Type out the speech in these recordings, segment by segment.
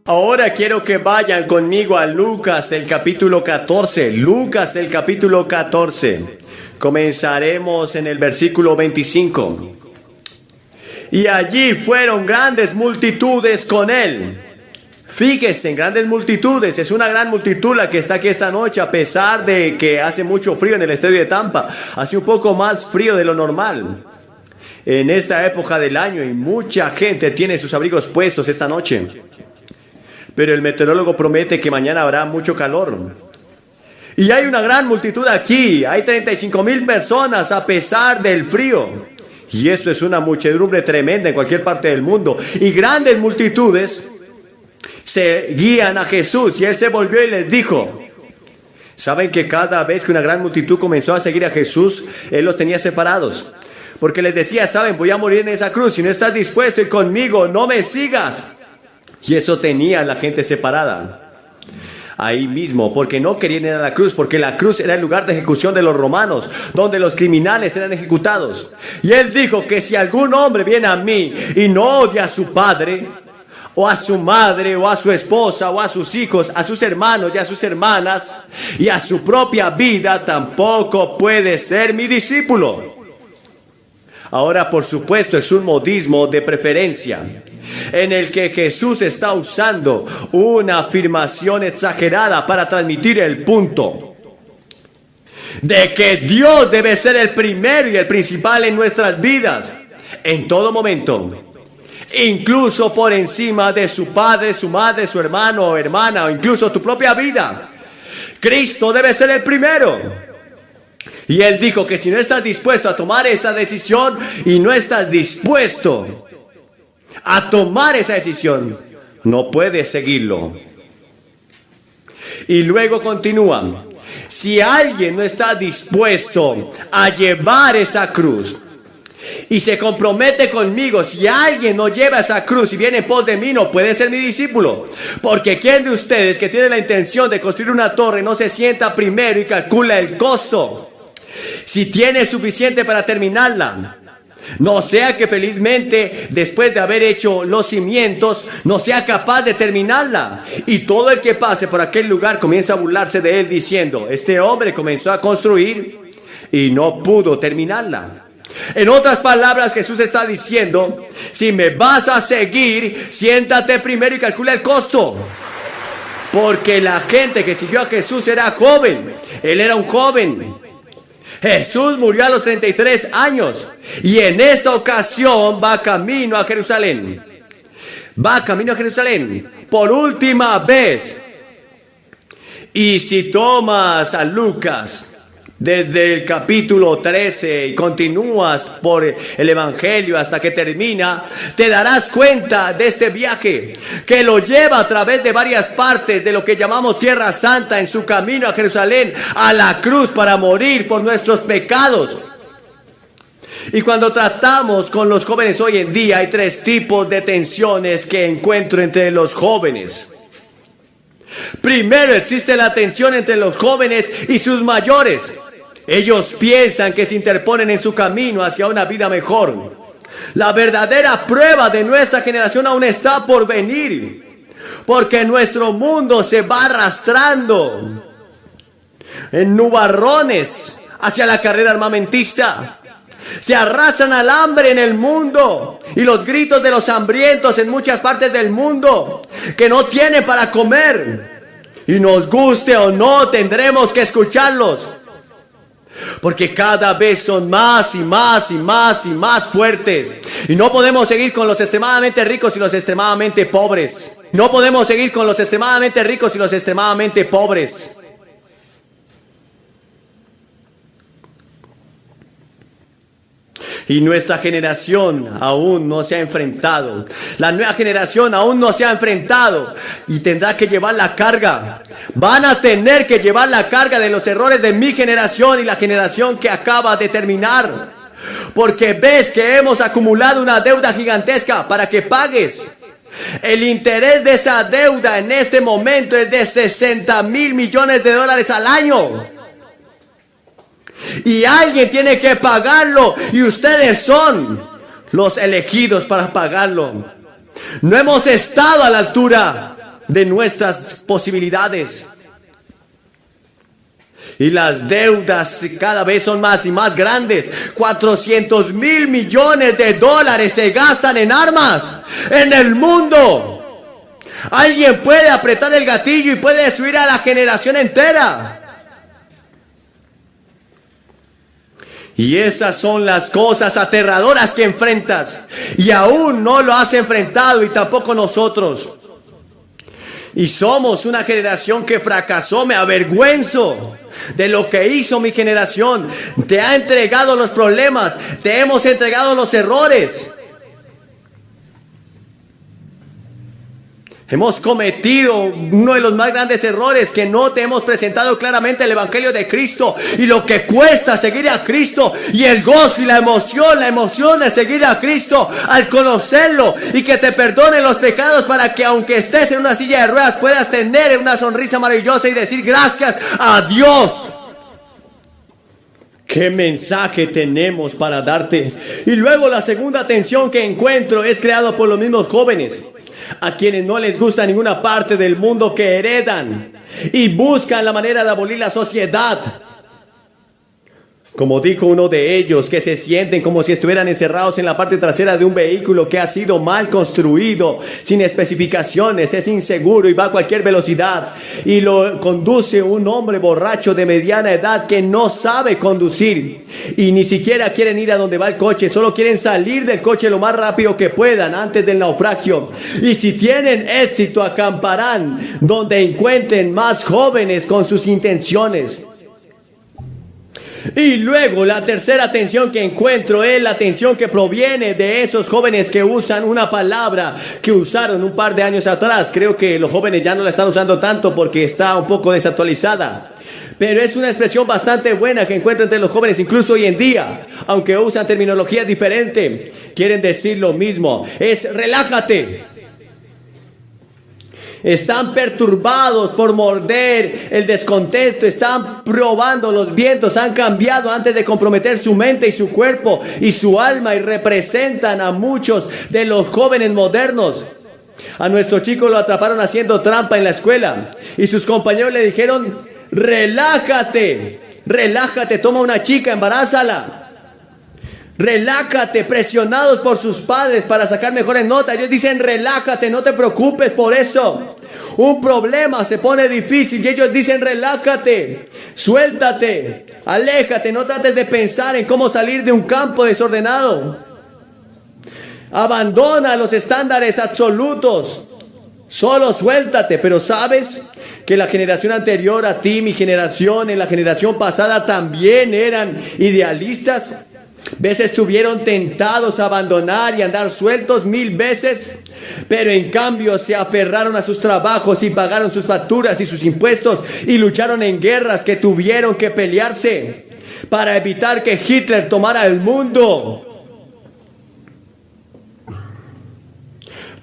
Ahora quiero que vayan conmigo a Lucas, el capítulo 14. Lucas, el capítulo 14. Comenzaremos en el versículo 25. Y allí fueron grandes multitudes con él. Fíjense, grandes multitudes. Es una gran multitud la que está aquí esta noche, a pesar de que hace mucho frío en el estadio de Tampa. Hace un poco más frío de lo normal en esta época del año, y mucha gente tiene sus abrigos puestos esta noche. Pero el meteorólogo promete que mañana habrá mucho calor. Y hay una gran multitud aquí. Hay 35,000 personas a pesar del frío. Y eso es una muchedumbre tremenda en cualquier parte del mundo. Y grandes multitudes se guían a Jesús. Y él se volvió y les dijo. ¿Saben que cada vez que una gran multitud comenzó a seguir a Jesús, él los tenía separados? Porque les decía, saben, voy a morir en esa cruz. Si no estás dispuesto a ir conmigo, no me sigas. Y eso tenía a la gente separada ahí mismo, porque no querían ir a la cruz, porque la cruz era el lugar de ejecución de los romanos, donde los criminales eran ejecutados. Y él dijo que si algún hombre viene a mí y no odia a su padre, o a su madre, o a su esposa, o a sus hijos, a sus hermanos y a sus hermanas, y a su propia vida, tampoco puede ser mi discípulo. Ahora, por supuesto, es un modismo de preferencia, en el que Jesús está usando una afirmación exagerada para transmitir el punto de que Dios debe ser el primero y el principal en nuestras vidas, en todo momento, incluso por encima de su padre, su madre, su hermano o hermana, o incluso tu propia vida. Cristo debe ser el primero. Y él dijo que si no estás dispuesto a tomar esa decisión y no estás dispuesto a tomar esa decisión, no puedes seguirlo. Y luego continúa. Si alguien no está dispuesto a llevar esa cruz y se compromete conmigo, si alguien no lleva esa cruz y viene en pos de mí, no puede ser mi discípulo. Porque ¿quién de ustedes que tiene la intención de construir una torre no se sienta primero y calcula el costo? Si tiene suficiente para terminarla, no sea que felizmente después de haber hecho los cimientos no sea capaz de terminarla, y todo el que pase por aquel lugar comienza a burlarse de él diciendo, este hombre comenzó a construir y no pudo terminarla. En otras palabras, Jesús está diciendo, si me vas a seguir, siéntate primero y calcula el costo. Porque la gente que siguió a Jesús era joven. Él era un joven. Jesús murió a los 33 años y en esta ocasión va camino a Jerusalén. Va camino a Jerusalén por última vez. Y si tomas a Lucas desde el capítulo 13 y continúas por el Evangelio hasta que termina, te darás cuenta de este viaje que lo lleva a través de varias partes de lo que llamamos Tierra Santa en su camino a Jerusalén, a la cruz para morir por nuestros pecados. Y cuando tratamos con los jóvenes hoy en día, hay tres tipos de tensiones que encuentro entre los jóvenes. Primero, existe la tensión entre los jóvenes y sus mayores. Ellos piensan que se interponen en su camino hacia una vida mejor. La verdadera prueba de nuestra generación aún está por venir, porque nuestro mundo se va arrastrando en nubarrones hacia la carrera armamentista. Se arrastran al hambre en el mundo y los gritos de los hambrientos en muchas partes del mundo que no tienen para comer. Y nos guste o no, tendremos que escucharlos. Porque cada vez son más y más y más y más fuertes. Y no podemos seguir con los extremadamente ricos y los extremadamente pobres. No podemos seguir con los extremadamente ricos y los extremadamente pobres. Y nuestra generación aún no se ha enfrentado. La nueva generación aún no se ha enfrentado y tendrá que llevar la carga. Van a tener que llevar la carga de los errores de mi generación y la generación que acaba de terminar. Porque ves que hemos acumulado una deuda gigantesca para que pagues. El interés de esa deuda en este momento es de 60,000 millones de dólares al año. Y alguien tiene que pagarlo, y ustedes son los elegidos para pagarlo. No hemos estado a la altura. de nuestras posibilidades. Y las deudas cada vez son más y más grandes. 400.000 millones de dólares se gastan en armas en el mundo. Alguien puede apretar el gatillo y puede destruir a la generación entera. Y esas son las cosas aterradoras que enfrentas. Y aún no lo has enfrentado, y tampoco nosotros. Y somos una generación que fracasó. Me avergüenzo de lo que hizo mi generación. Te ha entregado los problemas. Te hemos entregado los errores. Hemos cometido uno de los más grandes errores, que no te hemos presentado claramente el Evangelio de Cristo y lo que cuesta seguir a Cristo, y el gozo y la emoción de seguir a Cristo al conocerlo, y que te perdone los pecados para que aunque estés en una silla de ruedas puedas tener una sonrisa maravillosa y decir gracias a Dios. ¿Qué mensaje tenemos para darte? Y luego la segunda tensión que encuentro es creado por los mismos jóvenes, a quienes no les gusta ninguna parte del mundo que heredan y buscan la manera de abolir la sociedad. Como dijo uno de ellos, que se sienten como si estuvieran encerrados en la parte trasera de un vehículo que ha sido mal construido, sin especificaciones, es inseguro y va a cualquier velocidad. Y lo conduce un hombre borracho de mediana edad que no sabe conducir. Y ni siquiera quieren ir a donde va el coche, solo quieren salir del coche lo más rápido que puedan antes del naufragio. Y si tienen éxito, acamparán donde encuentren más jóvenes con sus intenciones. Y luego la tercera tensión que encuentro es la tensión que proviene de esos jóvenes que usan una palabra que usaron un par de años atrás. Creo que los jóvenes ya no la están usando tanto porque está un poco desactualizada. Pero es una expresión bastante buena que encuentro entre los jóvenes incluso hoy en día. Aunque usan terminología diferente, quieren decir lo mismo. Es relájate. Están perturbados por morder el descontento, están probando los vientos, han cambiado antes de comprometer su mente y su cuerpo y su alma, y representan a muchos de los jóvenes modernos. A nuestro chico lo atraparon haciendo trampa en la escuela y sus compañeros le dijeron: relájate, relájate, toma una chica, embarázala. Relájate, presionados por sus padres para sacar mejores notas. Ellos dicen: relájate, no te preocupes por eso. Un problema se pone difícil y ellos dicen: relájate, suéltate, aléjate, no trates de pensar en cómo salir de un campo desordenado. Abandona los estándares absolutos, solo suéltate. Pero ¿sabes que la generación anterior a ti, mi generación, en la generación pasada también eran idealistas? Veces estuvieron tentados a abandonar y andar sueltos 1000 veces, pero en cambio se aferraron a sus trabajos y pagaron sus facturas y sus impuestos y lucharon en guerras que tuvieron que pelearse para evitar que Hitler tomara el mundo.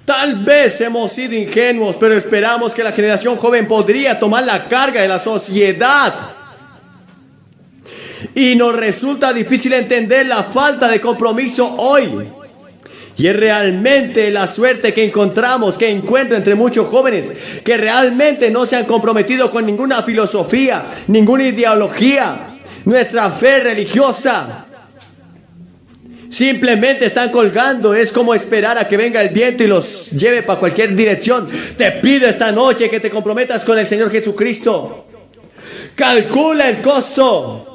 Tal vez hemos sido ingenuos, pero esperamos que la generación joven podría tomar la carga de la sociedad. Y nos resulta difícil entender la falta de compromiso hoy. Y es realmente la suerte que encuentro entre muchos jóvenes que realmente no se han comprometido con ninguna filosofía, ninguna ideología, nuestra fe religiosa. Simplemente están colgando. Es como esperar a que venga el viento y los lleve para cualquier dirección. Te pido esta noche que te comprometas con el Señor Jesucristo. Calcula el costo.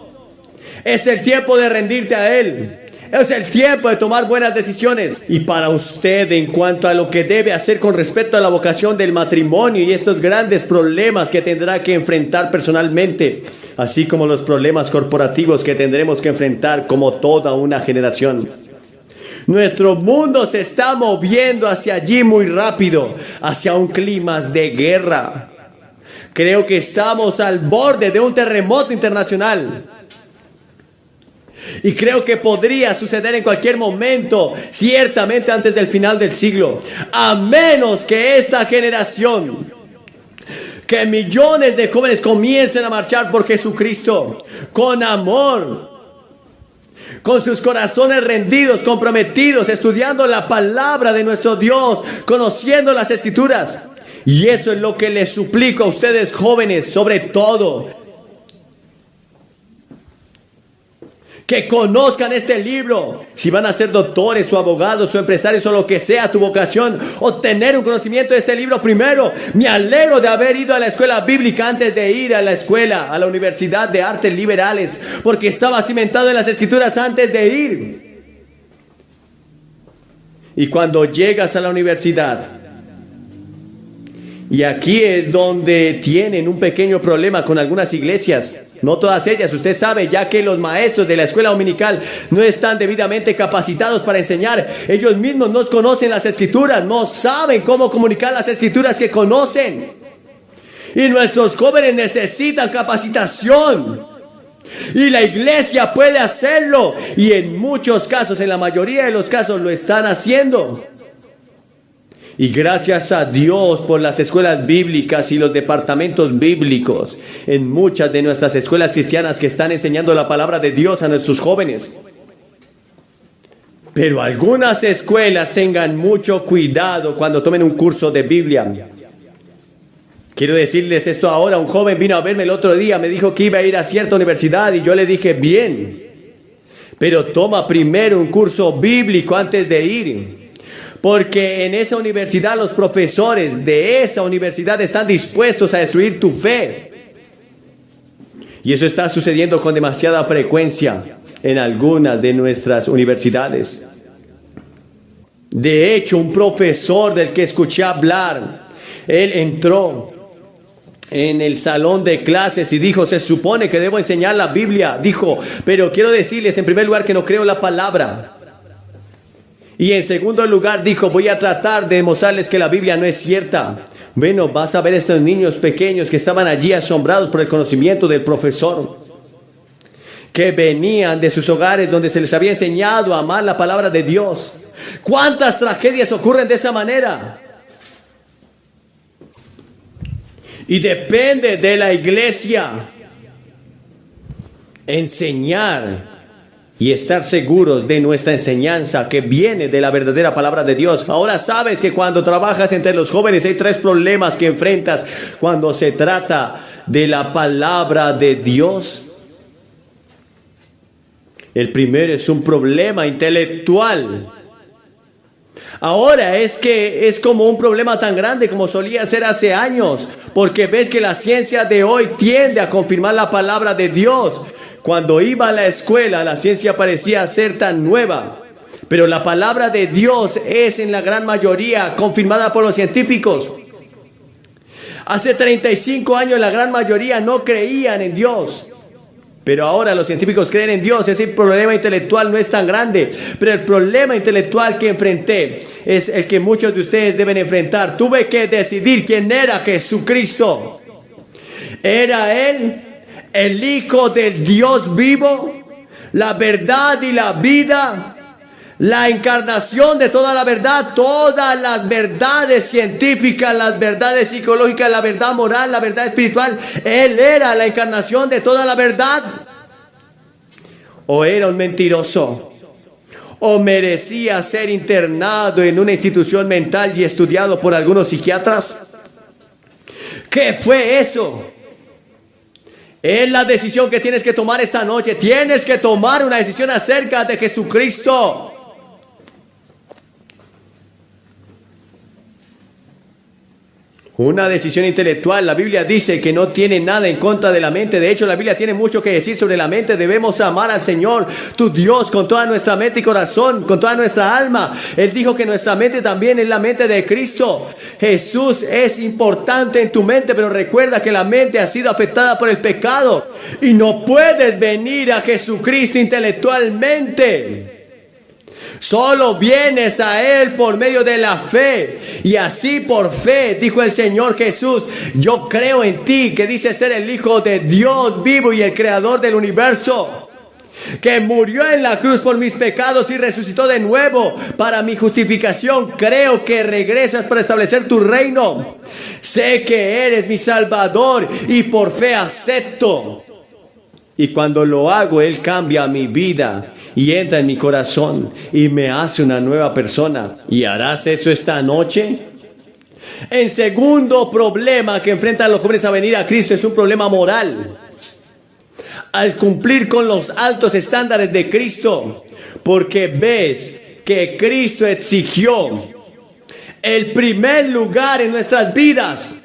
Es el tiempo de rendirte a Él. Es el tiempo de tomar buenas decisiones. Y para usted, en cuanto a lo que debe hacer con respecto a la vocación del matrimonio y estos grandes problemas que tendrá que enfrentar personalmente, así como los problemas corporativos que tendremos que enfrentar como toda una generación. Nuestro mundo se está moviendo hacia allí muy rápido, hacia un clima de guerra. Creo que estamos al borde de un terremoto internacional. Y creo que podría suceder en cualquier momento, ciertamente antes del final del siglo, a menos que esta generación, que millones de jóvenes comiencen a marchar por Jesucristo, con amor, con sus corazones rendidos, comprometidos, estudiando la palabra de nuestro Dios, conociendo las Escrituras. Y eso es lo que les suplico a ustedes jóvenes, sobre todo. Que conozcan este libro. Si van a ser doctores o abogados o empresarios o lo que sea tu vocación, obtener un conocimiento de este libro primero. Me alegro de haber ido a la escuela bíblica antes de ir a la escuela, a la Universidad de Artes Liberales, porque estaba cimentado en las Escrituras antes de ir. Y cuando llegas a la universidad, y aquí es donde tienen un pequeño problema con algunas iglesias, no todas ellas, usted sabe, ya que los maestros de la escuela dominical no están debidamente capacitados para enseñar. Ellos mismos no conocen las Escrituras, no saben cómo comunicar las Escrituras que conocen. Y nuestros jóvenes necesitan capacitación. Y la iglesia puede hacerlo. Y en muchos casos, en la mayoría de los casos, lo están haciendo. Y gracias a Dios por las escuelas bíblicas y los departamentos bíblicos en muchas de nuestras escuelas cristianas que están enseñando la palabra de Dios a nuestros jóvenes. Pero algunas escuelas tengan mucho cuidado cuando tomen un curso de Biblia. Quiero decirles esto ahora. Un joven vino a verme el otro día, me dijo que iba a ir a cierta universidad y yo le dije, bien, pero toma primero un curso bíblico antes de ir. Porque en esa universidad los profesores de esa universidad están dispuestos a destruir tu fe. Y eso está sucediendo con demasiada frecuencia en algunas de nuestras universidades. De hecho, un profesor del que escuché hablar, él entró en el salón de clases y dijo, se supone que debo enseñar la Biblia. Dijo, pero quiero decirles en primer lugar que no creo la palabra. Y en segundo lugar dijo, voy a tratar de demostrarles que la Biblia no es cierta. Bueno, vas a ver estos niños pequeños que estaban allí asombrados por el conocimiento del profesor, que venían de sus hogares donde se les había enseñado a amar la palabra de Dios. ¿Cuántas tragedias ocurren de esa manera? Y depende de la iglesia enseñar y estar seguros de nuestra enseñanza que viene de la verdadera palabra de Dios. Ahora sabes que cuando trabajas entre los jóvenes hay tres problemas que enfrentas cuando se trata de la palabra de Dios. El primero es un problema intelectual. Ahora es que es como un problema tan grande como solía ser hace años, porque ves que la ciencia de hoy tiende a confirmar la palabra de Dios. Cuando iba a la escuela, la ciencia parecía ser tan nueva, pero la palabra de Dios es en la gran mayoría confirmada por los científicos. Hace 35 años la gran mayoría no creían en Dios, pero ahora los científicos creen en Dios. Ese problema intelectual no es tan grande, pero el problema intelectual que enfrenté es el que muchos de ustedes deben enfrentar. Tuve que decidir quién era Jesucristo. ¿Era Él el Hijo del Dios vivo, la verdad y la vida, la encarnación de toda la verdad, todas las verdades científicas, las verdades psicológicas, la verdad moral, la verdad espiritual? Él era la encarnación de toda la verdad. ¿O era un mentiroso? ¿O merecía ser internado en una institución mental y estudiado por algunos psiquiatras? ¿Qué fue eso? Es la decisión que tienes que tomar esta noche. Tienes que tomar una decisión acerca de Jesucristo. Una decisión intelectual. La Biblia dice que no tiene nada en contra de la mente. De hecho, la Biblia tiene mucho que decir sobre la mente. Debemos amar al Señor, tu Dios, con toda nuestra mente y corazón, con toda nuestra alma. Él dijo que nuestra mente también es la mente de Cristo. Jesús es importante en tu mente, pero recuerda que la mente ha sido afectada por el pecado. Y no puedes venir a Jesucristo intelectualmente. Solo vienes a Él por medio de la fe. Y así por fe, dijo el Señor Jesús, yo creo en ti, que dice ser el Hijo de Dios vivo y el Creador del universo, que murió en la cruz por mis pecados y resucitó de nuevo para mi justificación. Creo que regresas para establecer tu reino. Sé que eres mi Salvador y por fe acepto. Y cuando lo hago, Él cambia mi vida y entra en mi corazón y me hace una nueva persona. ¿Y harás eso esta noche? El segundo problema que enfrentan los jóvenes a venir a Cristo es un problema moral. Al cumplir con los altos estándares de Cristo, porque ves que Cristo exigió el primer lugar en nuestras vidas.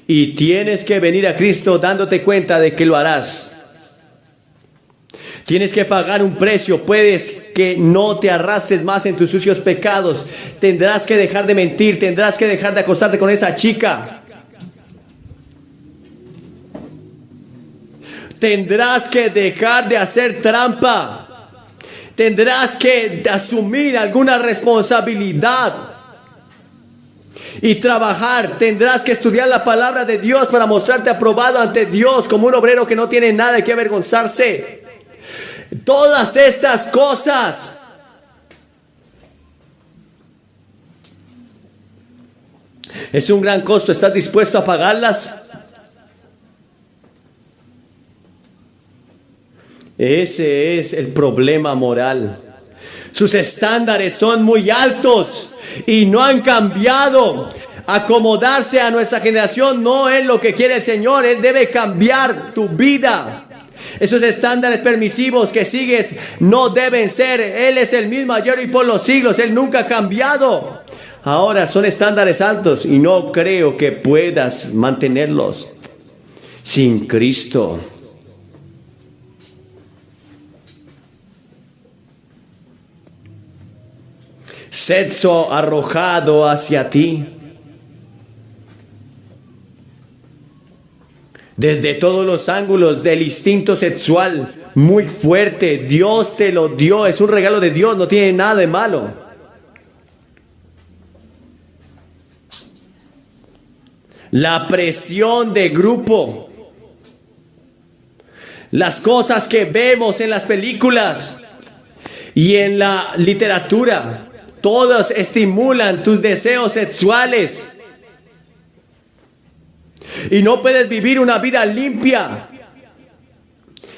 Y tienes que venir a Cristo dándote cuenta de que lo harás. Tienes que pagar un precio. Puedes que no te arrastres más en tus sucios pecados. Tendrás que dejar de mentir. Tendrás que dejar de acostarte con esa chica. Tendrás que dejar de hacer trampa. Tendrás que asumir alguna responsabilidad y trabajar. Tendrás que estudiar la palabra de Dios para mostrarte aprobado ante Dios como un obrero que no tiene nada de qué avergonzarse. Todas estas cosas es un gran costo. ¿Estás dispuesto a pagarlas? Ese es el problema moral. Sus estándares son muy altos y no han cambiado. Acomodarse a nuestra generación no es lo que quiere el Señor. Él debe cambiar tu vida. Esos estándares permisivos que sigues no deben ser. Él es el mismo ayer y por los siglos. Él nunca ha cambiado. Ahora son estándares altos y no creo que puedas mantenerlos sin Cristo. Sexo arrojado hacia ti. Desde todos los ángulos del instinto sexual, muy fuerte. Dios te lo dio, es un regalo de Dios, no tiene nada de malo. La presión de grupo. Las cosas que vemos en las películas y en la literatura, todas estimulan tus deseos sexuales. Y no puedes vivir una vida limpia,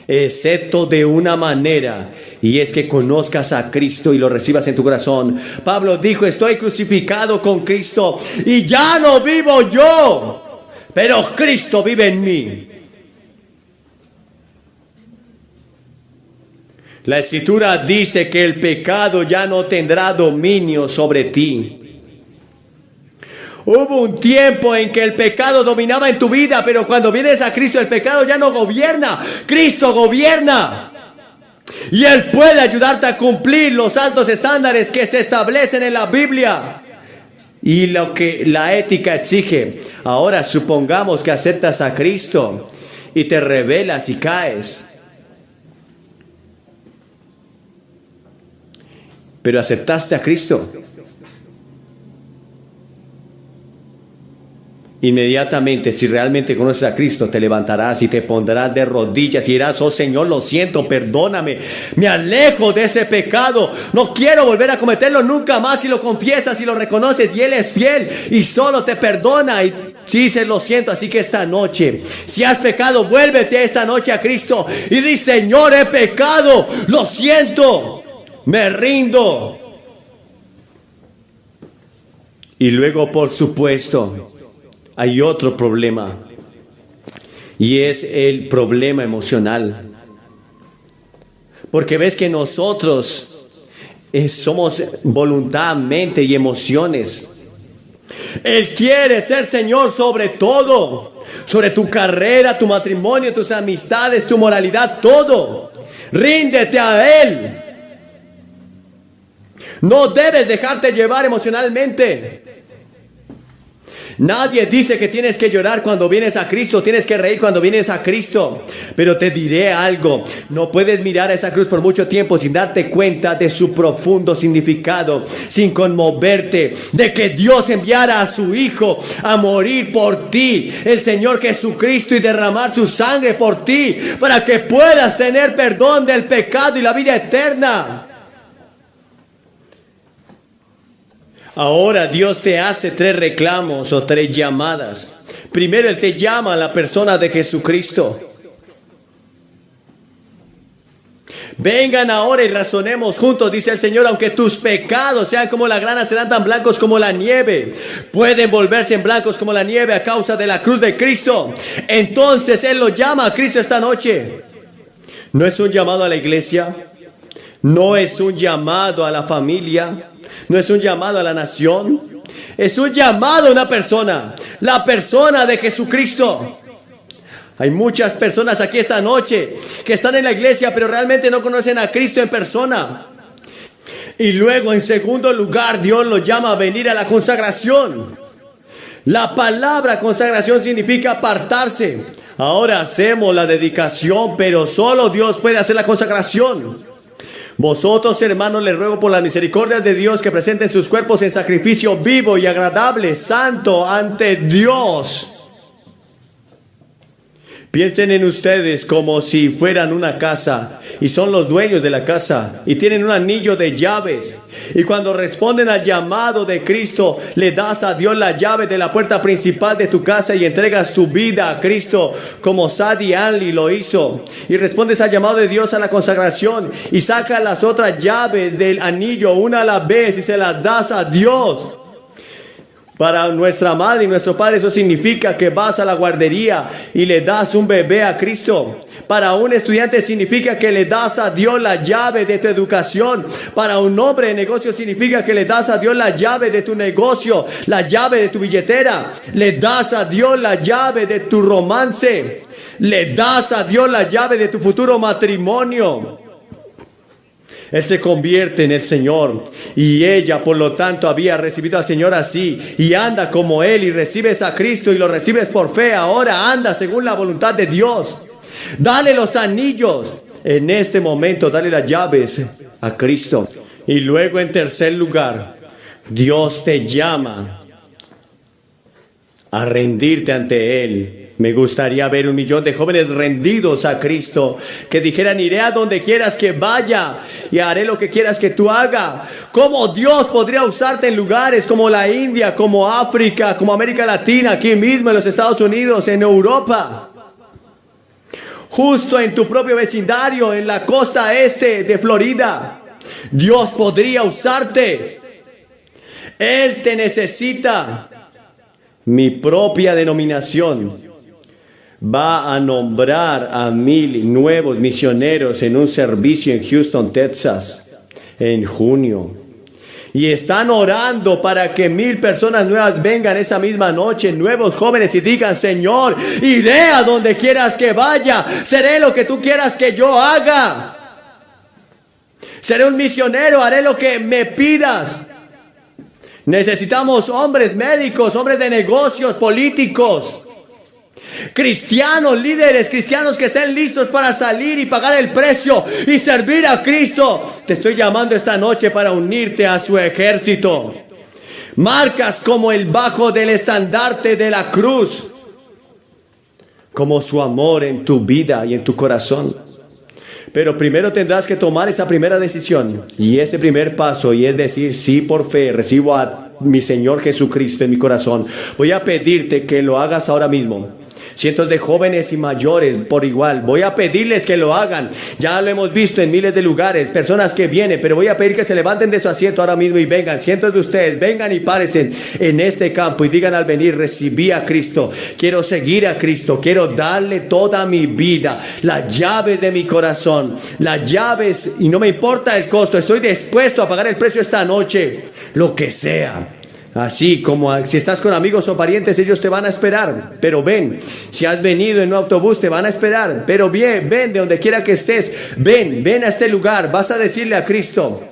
excepto de una manera, y es que conozcas a Cristo y lo recibas en tu corazón. Pablo dijo: estoy crucificado con Cristo y ya no vivo yo, pero Cristo vive en mí. La Escritura dice que el pecado ya no tendrá dominio sobre ti. Hubo un tiempo en que el pecado dominaba en tu vida, pero cuando vienes a Cristo el pecado ya no gobierna. Cristo gobierna. Y Él puede ayudarte a cumplir los altos estándares que se establecen en la Biblia y lo que la ética exige. Ahora supongamos que aceptas a Cristo y te rebelas y caes. Pero aceptaste a Cristo. Inmediatamente, si realmente conoces a Cristo, te levantarás y te pondrás de rodillas y dirás: oh Señor, lo siento, perdóname, me alejo de ese pecado, no quiero volver a cometerlo nunca más. Y lo confiesas y lo reconoces, y Él es fiel y solo te perdona y dices: lo siento. Así que esta noche, si has pecado, vuélvete esta noche a Cristo y di: Señor, he pecado, lo siento, me rindo. Y luego, por supuesto, hay otro problema, y es el problema emocional. Porque ves que nosotros somos voluntad, mente y emociones. Él quiere ser Señor sobre todo, sobre tu carrera, tu matrimonio, tus amistades, tu moralidad, todo. Ríndete a Él. No debes dejarte llevar emocionalmente. Nadie dice que tienes que llorar cuando vienes a Cristo, tienes que reír cuando vienes a Cristo. Pero te diré algo: no puedes mirar a esa cruz por mucho tiempo sin darte cuenta de su profundo significado, sin conmoverte de que Dios enviara a su Hijo a morir por ti, el Señor Jesucristo, y derramar su sangre por ti, para que puedas tener perdón del pecado y la vida eterna. Ahora Dios te hace 3 reclamos o 3 llamadas. Primero, Él te llama a la persona de Jesucristo. Vengan ahora y razonemos juntos, dice el Señor, aunque tus pecados sean como la grana, serán tan blancos como la nieve. Pueden volverse en blancos como la nieve a causa de la cruz de Cristo. Entonces Él lo llama a Cristo esta noche. No es un llamado a la iglesia, no es un llamado a la familia, no es un llamado a la nación, es un llamado a una persona, la persona de Jesucristo. Hay muchas personas aquí esta noche que están en la iglesia, pero realmente no conocen a Cristo en persona. Y luego, en segundo lugar, Dios los llama a venir a la consagración. La palabra consagración significa apartarse. Ahora hacemos la dedicación, pero solo Dios puede hacer la consagración. Vosotros, hermanos, les ruego por las misericordias de Dios que presenten sus cuerpos en sacrificio vivo y agradable, santo ante Dios. Piensen en ustedes como si fueran una casa y son los dueños de la casa y tienen un anillo de llaves. Y cuando responden al llamado de Cristo, le das a Dios la llave de la puerta principal de tu casa y entregas tu vida a Cristo como Sadie Anley lo hizo. Y respondes al llamado de Dios a la consagración y sacas las otras llaves del anillo una a la vez y se las das a Dios. Para nuestra madre y nuestro padre eso significa que vas a la guardería y le das un bebé a Cristo. Para un estudiante significa que le das a Dios la llave de tu educación. Para un hombre de negocio significa que le das a Dios la llave de tu negocio, la llave de tu billetera. Le das a Dios la llave de tu romance. Le das a Dios la llave de tu futuro matrimonio. Él se convierte en el Señor y ella, por lo tanto, había recibido al Señor así y anda como Él y recibes a Cristo y lo recibes por fe. Ahora anda según la voluntad de Dios. Dale los anillos. En este momento, dale las llaves a Cristo. Y luego, en tercer lugar, Dios te llama a rendirte ante Él. Me gustaría ver 1 millón de jóvenes rendidos a Cristo, que dijeran: iré a donde quieras que vaya y haré lo que quieras que tú hagas. ¿Cómo Dios podría usarte en lugares como la India, como África, como América Latina, aquí mismo en los Estados Unidos, en Europa? Justo en tu propio vecindario, en la costa este de Florida. Dios podría usarte. Él te necesita. Mi propia denominación va a nombrar a 1000 nuevos misioneros en un servicio en Houston, Texas, en junio. Y están orando para que 1000 personas nuevas vengan esa misma noche, nuevos jóvenes, y digan: Señor, iré a donde quieras que vaya, seré lo que tú quieras que yo haga. Seré un misionero, haré lo que me pidas. Necesitamos hombres médicos, hombres de negocios, políticos, cristianos, líderes cristianos que estén listos para salir y pagar el precio y servir a Cristo. Te estoy llamando esta noche para unirte a su ejército. Marcas como el bajo del estandarte de la cruz, como su amor en tu vida y en tu corazón. Pero primero tendrás que tomar esa primera decisión y ese primer paso, y es decir: sí, por fe recibo a mi Señor Jesucristo en mi corazón. Voy a pedirte que lo hagas ahora mismo. Cientos de jóvenes y mayores por igual. Voy a pedirles que lo hagan. Ya lo hemos visto en miles de lugares. Personas que vienen. Pero voy a pedir que se levanten de su asiento ahora mismo y vengan. Cientos de ustedes. Vengan y párense en este campo. Y digan al venir: recibí a Cristo. Quiero seguir a Cristo. Quiero darle toda mi vida. Las llaves de mi corazón. Las llaves. Y no me importa el costo. Estoy dispuesto a pagar el precio esta noche. Lo que sea. Así como si estás con amigos o parientes, ellos te van a esperar. Pero ven, si has venido en un autobús, te van a esperar. Pero bien, ven de donde quiera que estés. Ven a este lugar. Vas a decirle a Cristo: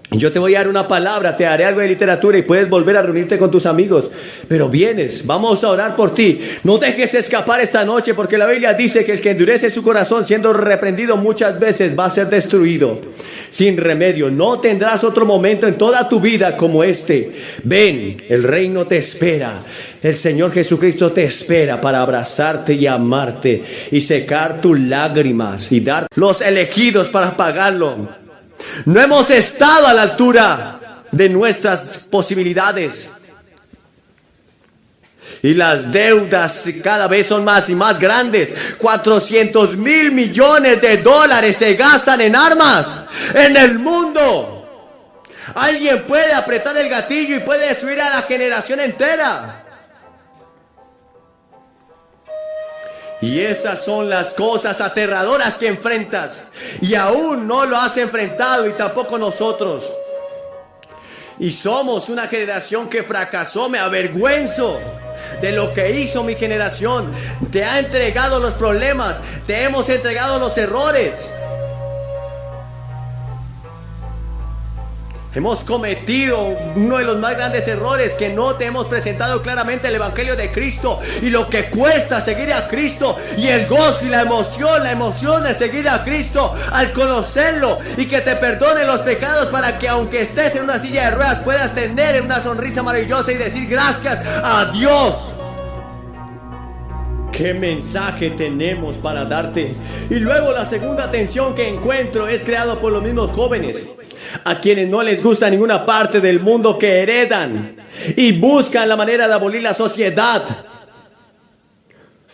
yo te voy a dar una palabra, te daré algo de literatura y puedes volver a reunirte con tus amigos. Pero vienes, vamos a orar por ti. No dejes escapar esta noche, porque la Biblia dice que el que endurece su corazón, siendo reprendido muchas veces, va a ser destruido sin remedio. No tendrás otro momento en toda tu vida como este. Ven, el reino te espera. El Señor Jesucristo te espera para abrazarte y amarte y secar tus lágrimas y dar los elegidos para pagarlo. No hemos estado a la altura de nuestras posibilidades. Y las deudas cada vez son más y más grandes. 400.000 millones de dólares se gastan en armas en el mundo. Alguien puede apretar el gatillo y puede destruir a la generación entera. Y esas son las cosas aterradoras que enfrentas. Y aún no lo has enfrentado, y tampoco nosotros. Y somos una generación que fracasó. Me avergüenzo de lo que hizo mi generación. Te ha entregado los problemas, te hemos entregado los errores. Hemos cometido uno de los más grandes errores, que no te hemos presentado claramente el Evangelio de Cristo y lo que cuesta seguir a Cristo, y el gozo y la emoción de seguir a Cristo al conocerlo, y que te perdone los pecados para que aunque estés en una silla de ruedas puedas tener una sonrisa maravillosa y decir gracias a Dios. ¿Qué mensaje tenemos para darte? Y luego la segunda atención que encuentro es creado por los mismos jóvenes, a quienes no les gusta ninguna parte del mundo que heredan y buscan la manera de abolir la sociedad.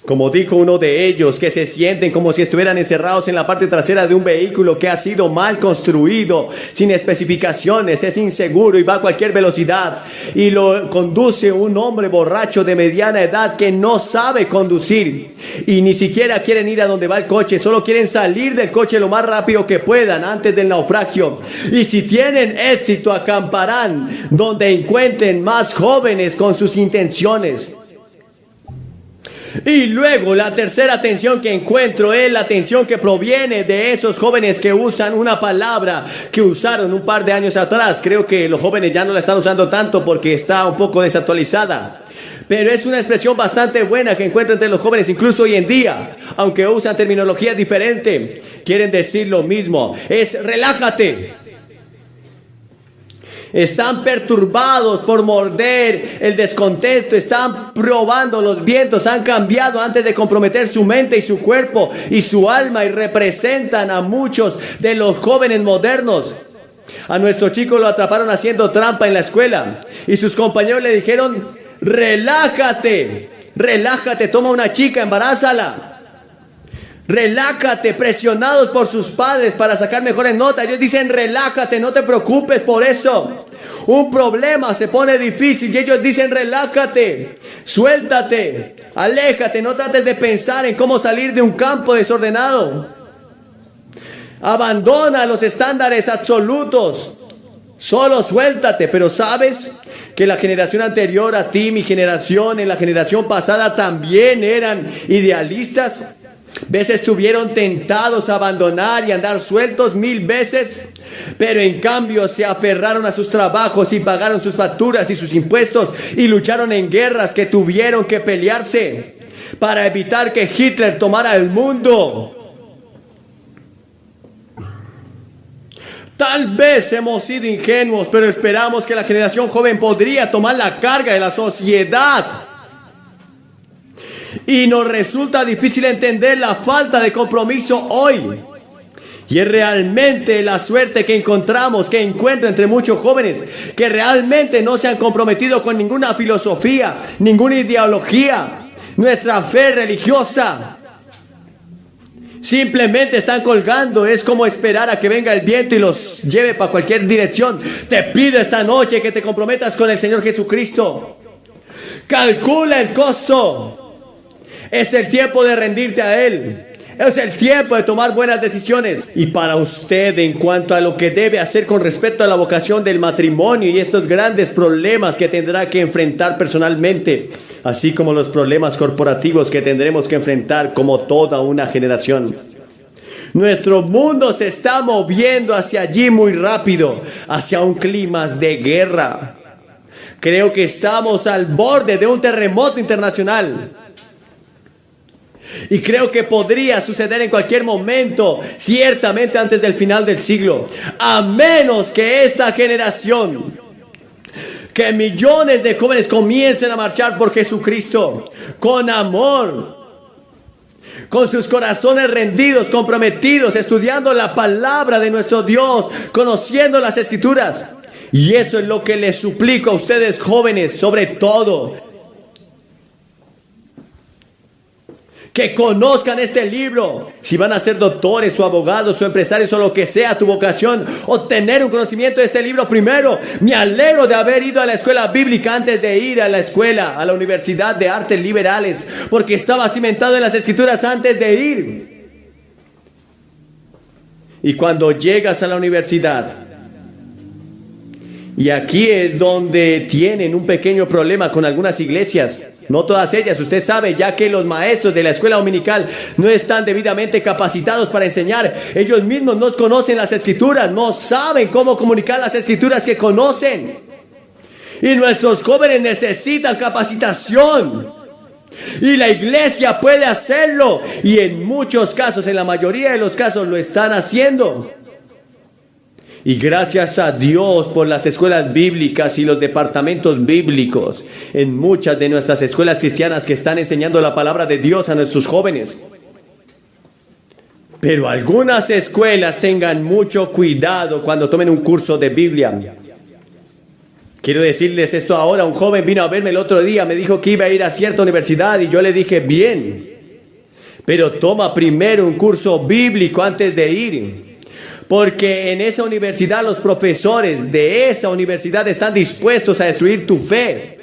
Como dijo uno de ellos, que se sienten como si estuvieran encerrados en la parte trasera de un vehículo que ha sido mal construido, sin especificaciones, es inseguro y va a cualquier velocidad. Y lo conduce un hombre borracho de mediana edad que no sabe conducir. Y ni siquiera quieren ir a donde va el coche, solo quieren salir del coche lo más rápido que puedan antes del naufragio. Y si tienen éxito, acamparán donde encuentren más jóvenes con sus intenciones. Y luego la tercera atención que encuentro es la atención que proviene de esos jóvenes que usan una palabra que usaron un par de años atrás. Creo que los jóvenes ya no la están usando tanto porque está un poco desactualizada, pero es una expresión bastante buena que encuentro entre los jóvenes incluso hoy en día, aunque usan terminología diferente. Quieren decir lo mismo, es relájate. Están perturbados por morder el descontento, están probando los vientos, han cambiado antes de comprometer su mente y su cuerpo y su alma, y representan a muchos de los jóvenes modernos. A nuestro chico lo atraparon haciendo trampa en la escuela y sus compañeros le dijeron: relájate, relájate, toma una chica, embarázala. Relájate, presionados por sus padres para sacar mejores notas. Ellos dicen: relájate, no te preocupes por eso. Un problema se pone difícil y ellos dicen: relájate, suéltate, aléjate, no trates de pensar en cómo salir de un campo desordenado. Abandona los estándares absolutos, solo suéltate. Pero ¿sabes que la generación anterior a ti, mi generación, en la generación pasada también eran idealistas? Veces estuvieron tentados a abandonar y andar sueltos 1000 veces, pero en cambio se aferraron a sus trabajos y pagaron sus facturas y sus impuestos y lucharon en guerras que tuvieron que pelearse para evitar que Hitler tomara el mundo. Tal vez hemos sido ingenuos, pero esperamos que la generación joven podría tomar la carga de la sociedad. Y nos resulta difícil entender la falta de compromiso hoy. Y es realmente la suerte que encuentro entre muchos jóvenes que realmente no se han comprometido con ninguna filosofía, ninguna ideología, nuestra fe religiosa. Simplemente están colgando. Es como esperar a que venga el viento y los lleve para cualquier dirección. Te pido esta noche que te comprometas con el Señor Jesucristo. Calcula el costo. Es el tiempo de rendirte a Él. Es el tiempo de tomar buenas decisiones. Y para usted, en cuanto a lo que debe hacer con respecto a la vocación del matrimonio y estos grandes problemas que tendrá que enfrentar personalmente, así como los problemas corporativos que tendremos que enfrentar como toda una generación. Nuestro mundo se está moviendo hacia allí muy rápido, hacia un clima de guerra. Creo que estamos al borde de un terremoto internacional. Y creo que podría suceder en cualquier momento, ciertamente antes del final del siglo, a menos que esta generación, que millones de jóvenes comiencen a marchar por Jesucristo, con amor, con sus corazones rendidos, comprometidos, estudiando la palabra de nuestro Dios, conociendo las Escrituras. Y eso es lo que les suplico a ustedes jóvenes, sobre todo. Que conozcan este libro. Si van a ser doctores o abogados o empresarios o lo que sea tu vocación, obtener un conocimiento de este libro primero. Me alegro de haber ido a la escuela bíblica antes de ir a la escuela, a la Universidad de Artes Liberales, porque estaba cimentado en las Escrituras antes de ir. Y cuando llegas a la universidad, y aquí es donde tienen un pequeño problema con algunas iglesias, no todas ellas, usted sabe, ya que los maestros de la escuela dominical no están debidamente capacitados para enseñar. Ellos mismos no conocen las Escrituras, no saben cómo comunicar las Escrituras que conocen. Y nuestros jóvenes necesitan capacitación. Y la iglesia puede hacerlo. Y en muchos casos, en la mayoría de los casos, lo están haciendo. Y gracias a Dios por las escuelas bíblicas y los departamentos bíblicos en muchas de nuestras escuelas cristianas que están enseñando la palabra de Dios a nuestros jóvenes. Pero algunas escuelas tengan mucho cuidado cuando tomen un curso de Biblia. Quiero decirles esto ahora. Un joven vino a verme el otro día, me dijo que iba a ir a cierta universidad y yo le dije, bien, pero toma primero un curso bíblico antes de ir. Porque en esa universidad los profesores de esa universidad están dispuestos a destruir tu fe.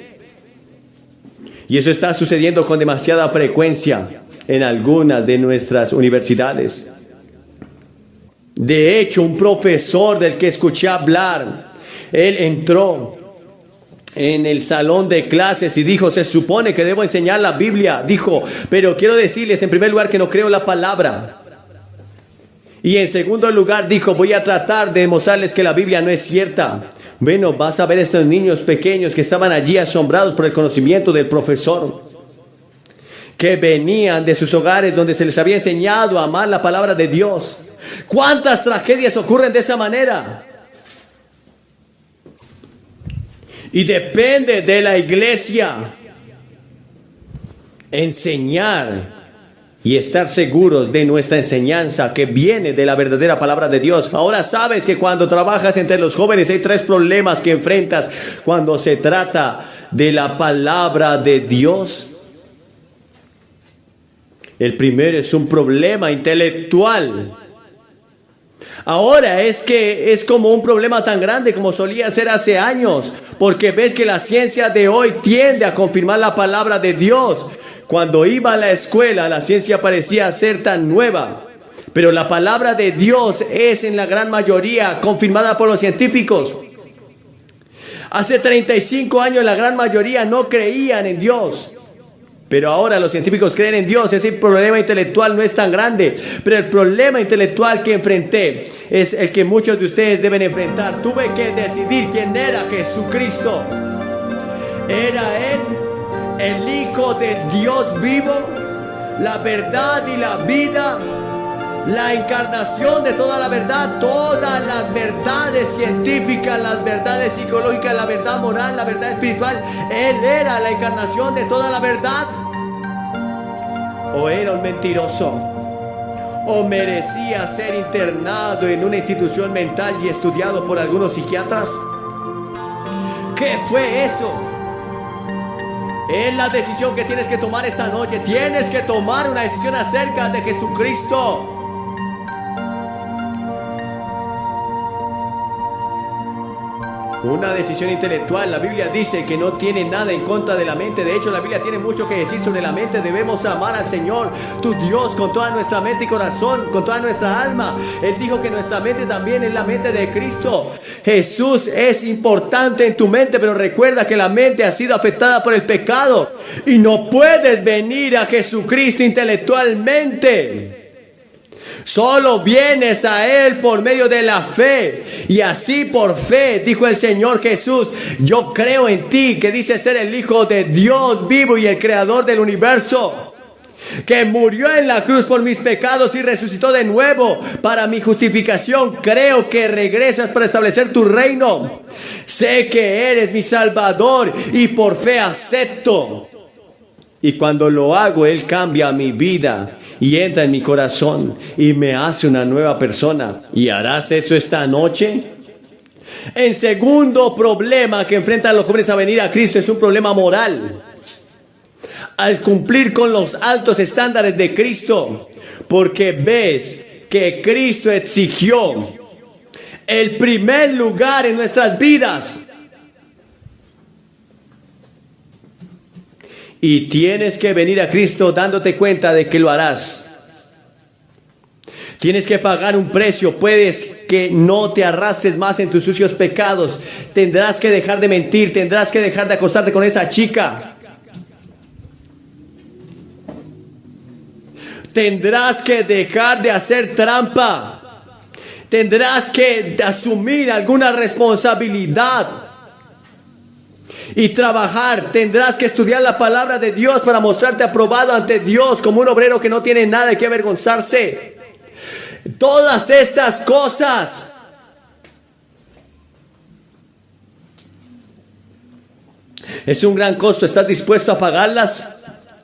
Y eso está sucediendo con demasiada frecuencia en algunas de nuestras universidades. De hecho, un profesor del que escuché hablar, él entró en el salón de clases y dijo, se supone que debo enseñar la Biblia. Dijo, pero quiero decirles en primer lugar que no creo la palabra. Y en segundo lugar dijo, voy a tratar de demostrarles que la Biblia no es cierta. Bueno, vas a ver estos niños pequeños que estaban allí asombrados por el conocimiento del profesor, que venían de sus hogares donde se les había enseñado a amar la palabra de Dios. ¿Cuántas tragedias ocurren de esa manera? Y depende de la iglesia enseñar y estar seguros de nuestra enseñanza que viene de la verdadera palabra de Dios. Ahora sabes que cuando trabajas entre los jóvenes hay tres problemas que enfrentas cuando se trata de la palabra de Dios. El primero es un problema intelectual. Ahora es que es como un problema tan grande como solía ser hace años, porque ves que la ciencia de hoy tiende a confirmar la palabra de Dios. Cuando iba a la escuela, la ciencia parecía ser tan nueva, pero la palabra de Dios es en la gran mayoría confirmada por los científicos. Hace 35 años la gran mayoría no creían en Dios, pero ahora los científicos creen en Dios. Ese problema intelectual no es tan grande, pero el problema intelectual que enfrenté es el que muchos de ustedes deben enfrentar. Tuve que decidir quién era Jesucristo. ¿Era Él el Hijo del Dios vivo, la verdad y la vida, la encarnación de toda la verdad, todas las verdades científicas, las verdades psicológicas, la verdad moral, la verdad espiritual? ¿Él era la encarnación de toda la verdad? ¿O era un mentiroso? ¿O merecía ser internado en una institución mental y estudiado por algunos psiquiatras? ¿Qué fue eso? Es la decisión que tienes que tomar esta noche. Tienes que tomar una decisión acerca de Jesucristo. Una decisión intelectual. La Biblia dice que no tiene nada en contra de la mente. De hecho, la Biblia tiene mucho que decir sobre la mente. Debemos amar al Señor, tu Dios, con toda nuestra mente y corazón, con toda nuestra alma. Él dijo que nuestra mente también es la mente de Cristo. Jesús es importante en tu mente, pero recuerda que la mente ha sido afectada por el pecado. Y no puedes venir a Jesucristo intelectualmente. Solo vienes a Él por medio de la fe. Y así por fe, dijo el Señor Jesús, yo creo en ti, que dice ser el Hijo de Dios vivo y el Creador del universo, que murió en la cruz por mis pecados y resucitó de nuevo para mi justificación. Creo que regresas para establecer tu reino. Sé que eres mi Salvador y por fe acepto. Y cuando lo hago, Él cambia mi vida y entra en mi corazón y me hace una nueva persona. ¿Y harás eso esta noche? El segundo problema que enfrentan los jóvenes a venir a Cristo es un problema moral. al cumplir con los altos estándares de Cristo, porque ves que Cristo exigió el primer lugar en nuestras vidas. Y tienes que venir a Cristo dándote cuenta de que lo harás. Tienes que pagar un precio. Puedes que no te arrastres más en tus sucios pecados. Tendrás que dejar de mentir. Tendrás que dejar de acostarte con esa chica. Tendrás que dejar de hacer trampa. Tendrás que asumir alguna responsabilidad y trabajar. Tendrás que estudiar la palabra de Dios para mostrarte aprobado ante Dios como un obrero que no tiene nada de qué avergonzarse. Todas estas cosas es un gran costo. ¿Estás dispuesto a pagarlas?